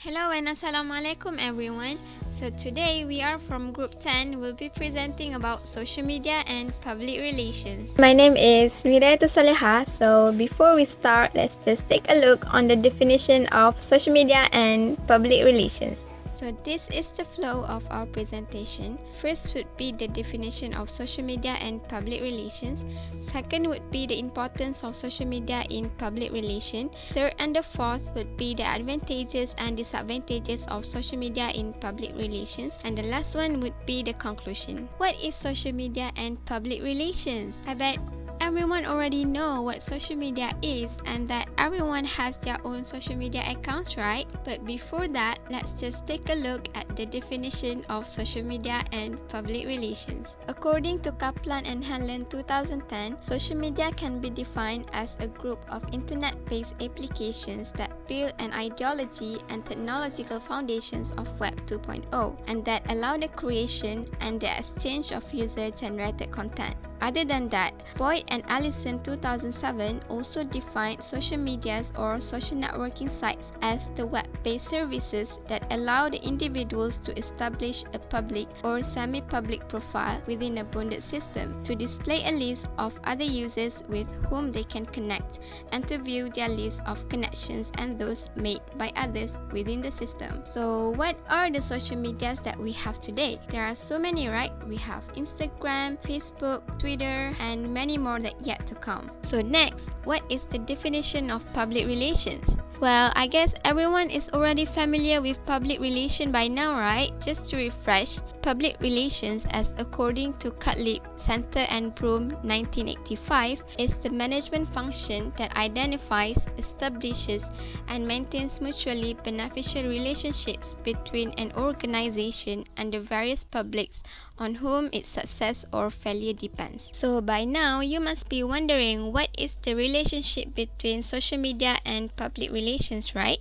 Hello and Assalamualaikum everyone. So today we are from group 10. We'll be presenting about social media and public relations. My name is Hidayatul Solehah. So before we start, let's just take a look on the definition of social media and public relations. So this is the flow of our presentation. First would be the definition of social media and public relations. Second would be the importance of social media in public relation. Third and the fourth would be the advantages and disadvantages of social media in public relations. And the last one would be the conclusion. What is social media and public relations? I bet everyone already know what social media is and that everyone has their own social media accounts, right? But before that, let's just take a look at the definition of social media and public relations. According to Kaplan and Hanlon 2010, social media can be defined as a group of internet-based applications that build an ideology and technological foundations of Web 2.0 and that allow the creation and the exchange of user-generated content. Other than that, Boyd and Allison 2007 also defined social medias or social networking sites as the web-based services that allow the individuals to establish a public or semi-public profile within a bonded system, to display a list of other users with whom they can connect, and to view their list of connections and those made by others within the system. So what are the social medias that we have today? There are so many, right? We have Instagram, Facebook, Twitter, and many more that yet to come. So next, what is the definition of public relations? Well, I guess everyone is already familiar with public relation by now, right? Just to refresh, public relations, as according to Cutlip, Center and Broom 1985, is the management function that identifies, establishes, and maintains mutually beneficial relationships between an organization and the various publics on whom its success or failure depends. So by now, you must be wondering what is the relationship between social media and public relations, right?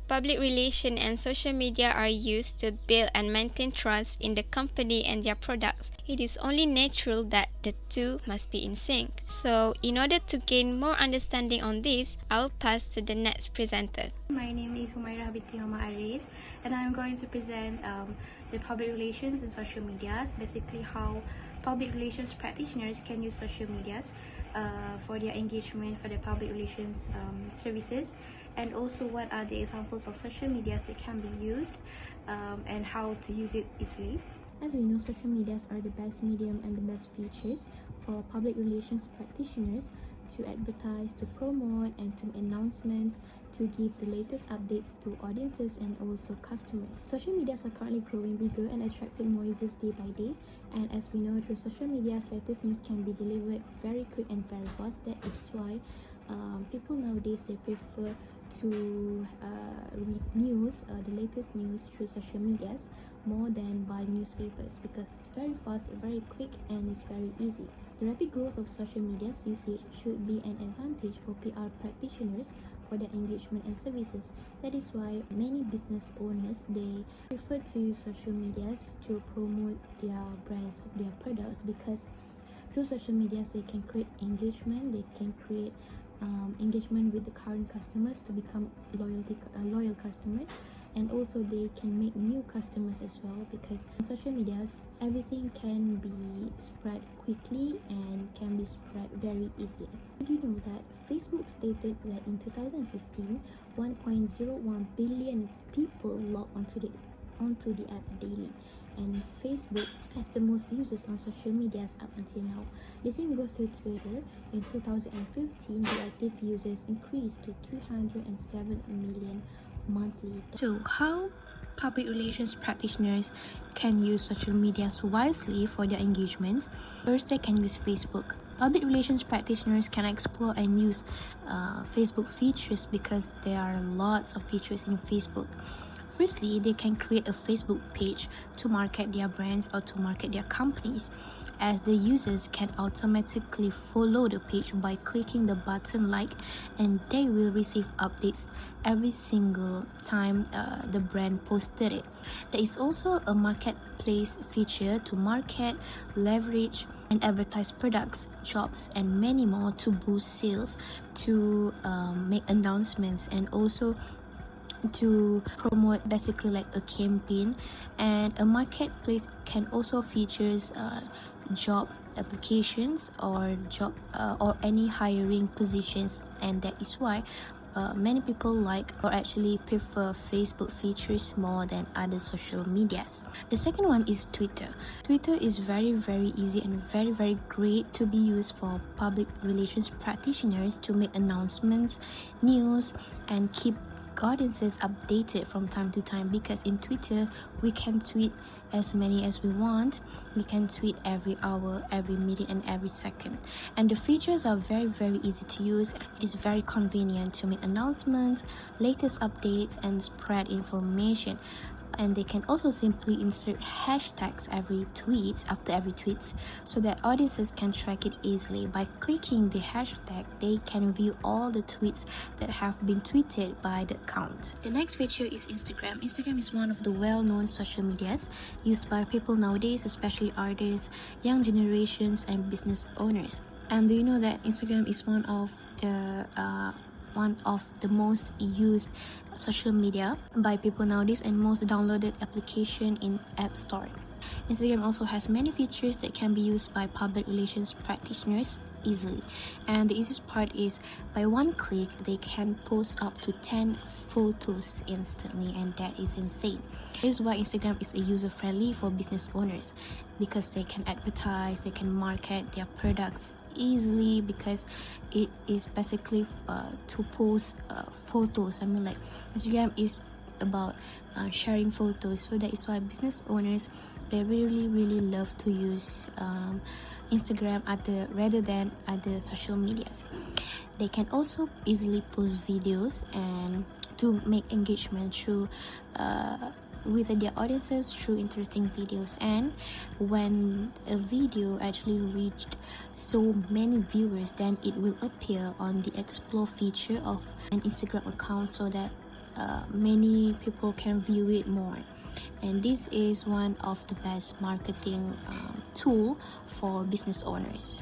Public relation and social media are used to build and maintain trust in the company and their products. It is only natural that the two must be in sync. So in order to gain more understanding on this, I'll pass to the next presenter. My name is Umairah Aris, and I'm going to present the public relations and social medias, basically how public relations practitioners can use social medias for their engagement for their public relations services, and also what are the examples of social medias that can be used and how to use it easily. As we know, social medias are the best medium and the best features for public relations practitioners to advertise, to promote, and to make announcements, to give the latest updates to audiences and also customers. Social medias are currently growing bigger and attracting more users day by day, and as we know, through social medias, latest news can be delivered very quick and very fast. That is why people nowadays, they prefer to read news, the latest news through social medias more than buy newspapers, because it's very fast, very quick, and it's very easy. The rapid growth of social media's usage should be an advantage for PR practitioners for their engagement and services. That is why many business owners, they prefer to use social medias to promote their brands or their products, because through social medias they can create engagement, they can create engagement with the current customers to become loyal customers, and also they can make new customers as well, because on social medias everything can be spread quickly and can be spread very easily. Did you know that Facebook stated that in 2015 1.01 billion people log onto the app daily, and Facebook has the most users on social medias up until now. The same goes to Twitter. In 2015, the active users increased to 307 million monthly. So how public relations practitioners can use social medias wisely for their engagements? First, they can use Facebook. Public relations practitioners can explore and use Facebook features, because there are lots of features in Facebook. Firstly, they can create a Facebook page to market their brands or to market their companies, as the users can automatically follow the page by clicking the button like, and they will receive updates every single time the brand posted it. There is also a marketplace feature to market, leverage, and advertise products, jobs, and many more to boost sales, to make announcements, and also to promote basically like a campaign. And a marketplace can also features job applications or job or any hiring positions, and that is why many people like or actually prefer Facebook features more than other social medias. The second one is Twitter. Twitter is very easy and very great to be used for public relations practitioners to make announcements, news, and keep audiences updated from time to time, because in Twitter we can tweet as many as we want. We can tweet every hour, every minute, and every second, and the features are very easy to use. It is very convenient to make announcements, latest updates, and spread information. And they can also simply insert hashtags after every tweet, so that audiences can track it easily. By clicking the hashtag, they can view all the tweets that have been tweeted by the account. The next feature is Instagram. Instagram is one of the well-known social medias used by people nowadays, especially artists, young generations, and business owners. And do you know that Instagram is one of the most used social media by people nowadays and most downloaded application in App Store. Instagram also has many features that can be used by public relations practitioners easily, and the easiest part is by one click they can post up to 10 photos instantly, and that is insane. This is why Instagram is a user-friendly for business owners, because they can advertise, they can market their products easily, because it is basically to post photos. I mean, like, Instagram is about sharing photos, so that is why business owners, they really love to use Instagram rather than other social medias. They can also easily post videos and to make engagement through with their audiences through interesting videos. And when a video actually reached so many viewers, then it will appear on the explore feature of an Instagram account, so that many people can view it more. And this is one of the best marketing tool for business owners.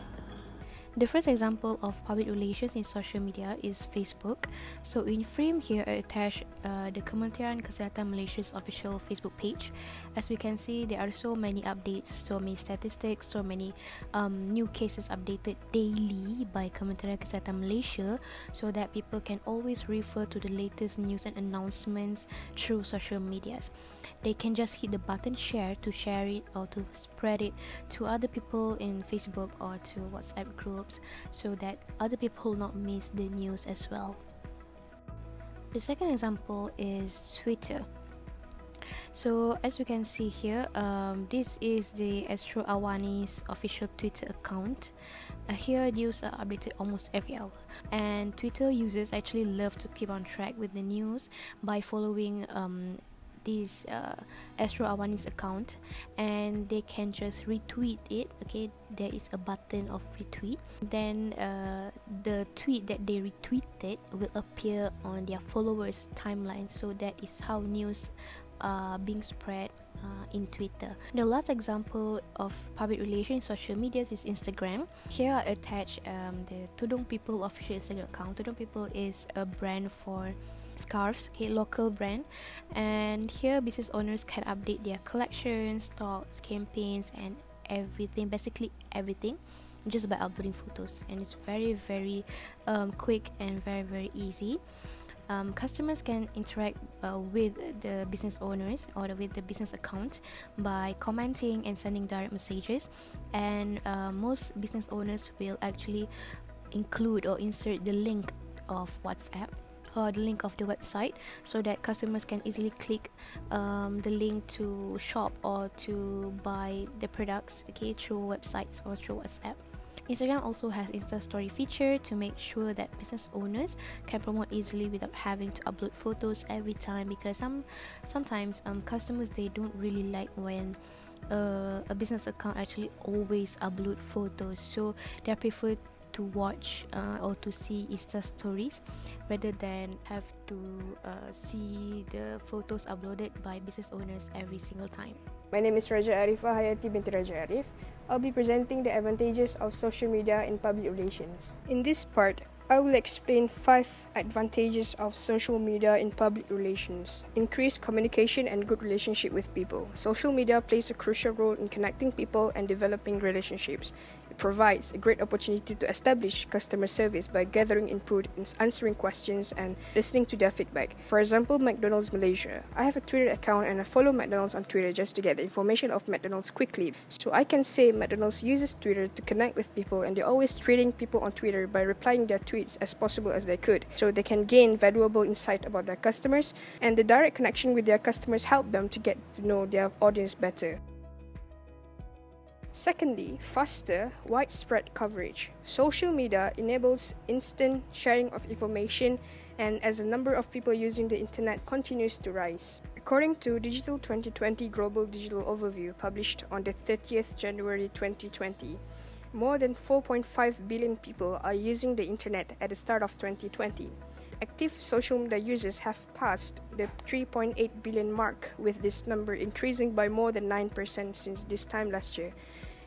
The first example of public relations in social media is Facebook. So in frame here, I attach the Kementerian Kesihatan Malaysia's official Facebook page. As we can see, there are so many updates, so many statistics, so many new cases updated daily by Kementerian Kesihatan Malaysia, so that people can always refer to the latest news and announcements through social medias. They can just hit the button share to share it or to spread it to other people in Facebook or to WhatsApp groups, so that other people will not miss the news as well. The second example is Twitter. So as we can see here, this is the Astro Awani's official Twitter account. Here news are updated almost every hour, and Twitter users actually love to keep on track with the news by following this Astro Awani's account, and they can just retweet it. Okay, there is a button of retweet, then the tweet that they retweeted will appear on their followers timeline, so that is how news being spread in Twitter. The last example of public relations social medias is Instagram. Here I attach the Tudung People official Instagram account. Tudung People is a brand for scarves, okay, local brand, and here business owners can update their collections, stocks, campaigns, and everything, basically everything, just by uploading photos, and it's very quick and very easy. Customers can interact with the business owners or with the business account by commenting and sending direct messages, and most business owners will actually include or insert the link of WhatsApp or the link of the website, so that customers can easily click the link to shop or to buy the products, okay, through websites or through WhatsApp. Instagram also has Insta Story feature to make sure that business owners can promote easily without having to upload photos every time, because sometimes customers, they don't really like when a business account actually always upload photos, so they prefer to watch or to see Insta stories rather than have to see the photos uploaded by business owners every single time. My name is Raja Arifah Hayati binti Raja Arif. I'll be presenting the advantages of social media in public relations. In this part, I will explain 5 advantages of social media in public relations. Increased communication and good relationship with people. Social media plays a crucial role in connecting people and developing relationships. It provides a great opportunity to establish customer service by gathering input, answering questions, and listening to their feedback. For example, McDonald's Malaysia. I have a Twitter account and I follow McDonald's on Twitter just to get the information of McDonald's quickly. So I can say McDonald's uses Twitter to connect with people, and they're always treating people on Twitter by replying their tweets as possible as they could, so they can gain valuable insight about their customers, and the direct connection with their customers help them to get to know their audience better. Secondly, faster, widespread coverage. Social media enables instant sharing of information, and as the number of people using the internet continues to rise. According to Digital 2020 Global Digital Overview published on the 30th January 2020, more than 4.5 billion people are using the internet at the start of 2020. Active social media users have passed the 3.8 billion mark, with this number increasing by more than 9% since this time last year.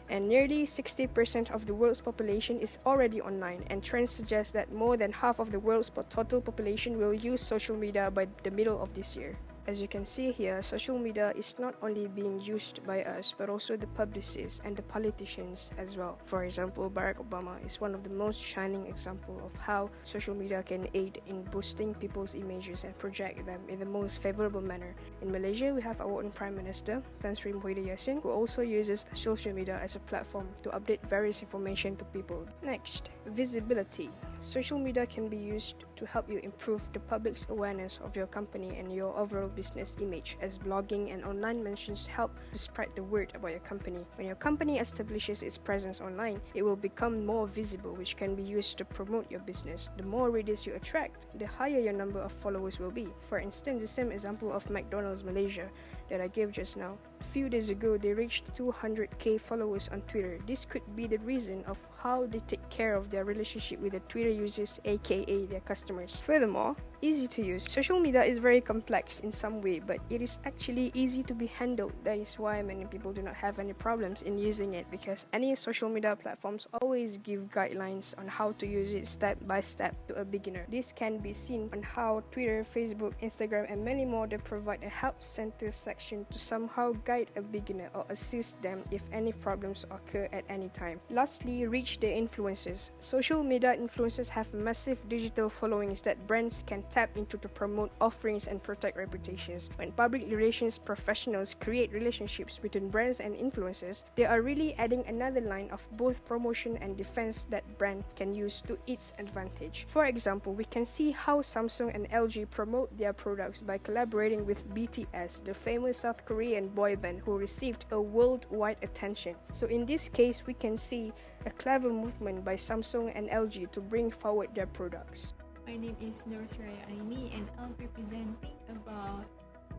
And nearly 60% of the world's population is already online, and trends suggest that more than half of the world's total population will use social media by the middle of this year. As you can see here, social media is not only being used by us, but also the publicists and the politicians as well. For example, Barack Obama is one of the most shining examples of how social media can aid in boosting people's images and project them in the most favorable manner. In Malaysia, we have our own Prime Minister, Tan Sri Mohd, who also uses social media as a platform to update various information to people. Next, visibility. Social media can be used to help you improve the public's awareness of your company and your overall business image, as blogging and online mentions help to spread the word about your company. When your company establishes its presence online, it will become more visible, which can be used to promote your business. The more readers you attract, the higher your number of followers will be. For instance, the same example of McDonald's Malaysia that I gave just now. A few days ago, they reached 200k followers on Twitter. This could be the reason of how they take care of their relationship with the Twitter users, aka their customers. Furthermore, easy to use. Social media is very complex in some way, but it is actually easy to be handled. That is why many people do not have any problems in using it, because any social media platforms always give guidelines on how to use it step by step to a beginner. This can be seen on how Twitter, Facebook, Instagram, and many more, they provide a help center section to somehow guide a beginner or assist them if any problems occur at any time. Lastly, reach the influencers. Social media influencers have massive digital followings that brands can tap into to promote offerings and protect reputations. When public relations professionals create relationships between brands and influencers, they are really adding another line of both promotion and defense that brand can use to its advantage. For example, we can see how Samsung and LG promote their products by collaborating with BTS, the famous South Korean boy band who received a worldwide attention. So in this case, we can see a clever movement by Samsung and LG to bring forward their products. My name is Suraya Aini, and I'll be presenting about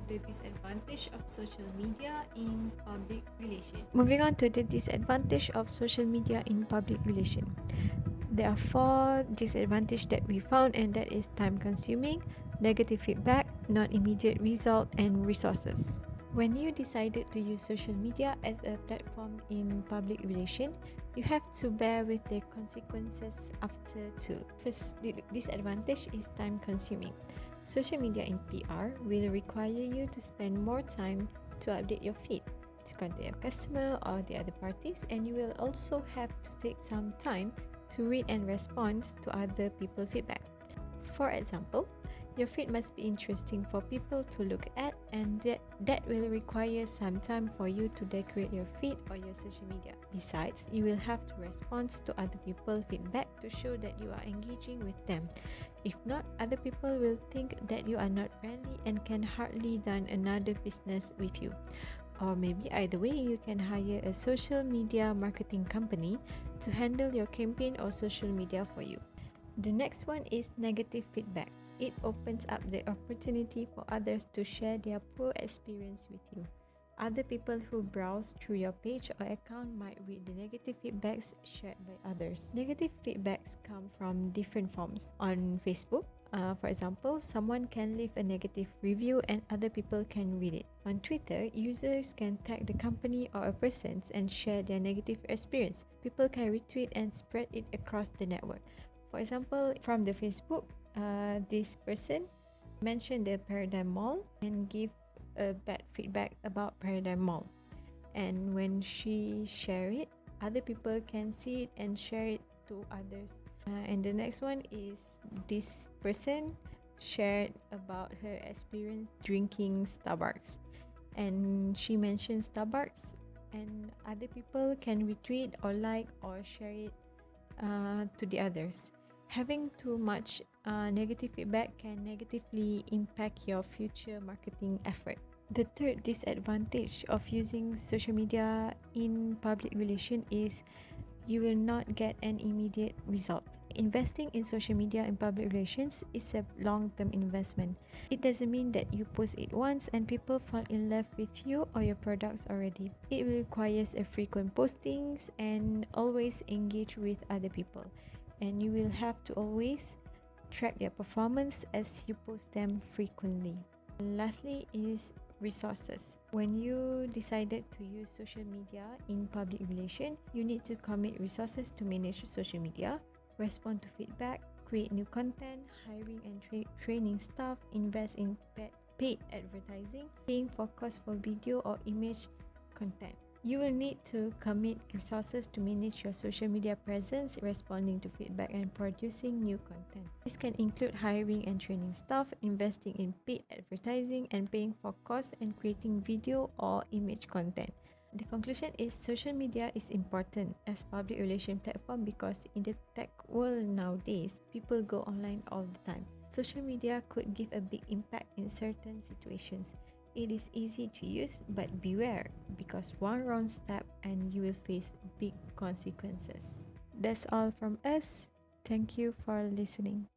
the disadvantage of social media in public relation. Moving on to the disadvantage of social media in public relation. There are 4 disadvantages that we found, and that is time consuming, negative feedback, non-immediate result, and resources. When you decided to use social media as a platform in public relation, you have to bear with the consequences after too. First, the disadvantage is time consuming. Social media in PR will require you to spend more time to update your feed, to contact your customer or the other parties, and you will also have to take some time to read and respond to other people's feedback. For example, your feed must be interesting for people to look at, and that will require some time for you to decorate your feed or your social media. Besides, you will have to respond to other people's feedback to show that you are engaging with them. If not, other people will think that you are not friendly and can hardly done another business with you. Or maybe either way, you can hire a social media marketing company to handle your campaign or social media for you. The next one is negative feedback. It opens up the opportunity for others to share their poor experience with you. Other people who browse through your page or account might read the negative feedbacks shared by others. Negative feedbacks come from different forms. On Facebook, for example, someone can leave a negative review and other people can read it. On Twitter, users can tag the company or a person and share their negative experience. People can retweet and spread it across the network. For example, from the Facebook, this person mentioned the Paradigm Mall and give a bad feedback about Paradigm Mall. And when she share it, other people can see it and share it to others. And the next one is this person shared about her experience drinking Starbucks, and she mentioned Starbucks, and other people can retweet or like or share it to the others. Having too much negative feedback can negatively impact your future marketing effort. The third disadvantage of using social media in public relation is you will not get an immediate result. Investing in social media and public relations is a long-term investment. It doesn't mean that you post it once and people fall in love with you or your products already. It requires a frequent postings and always engage with other people. And you will have to always track their performance as you post them frequently. Lastly is resources. When you decided to use social media in public relation, you need to commit resources to manage social media, respond to feedback, create new content, hiring and training staff, invest in paid advertising, paying for cost for video or image content. You will need to commit resources to manage your social media presence, responding to feedback and producing new content. This can include hiring and training staff, investing in paid advertising, and paying for costs and creating video or image content. The conclusion is social media is important as public relation platform because in the tech world nowadays, people go online all the time. Social media could give a big impact in certain situations. It is easy to use, but beware because one wrong step and you will face big consequences. That's all from us. Thank you for listening.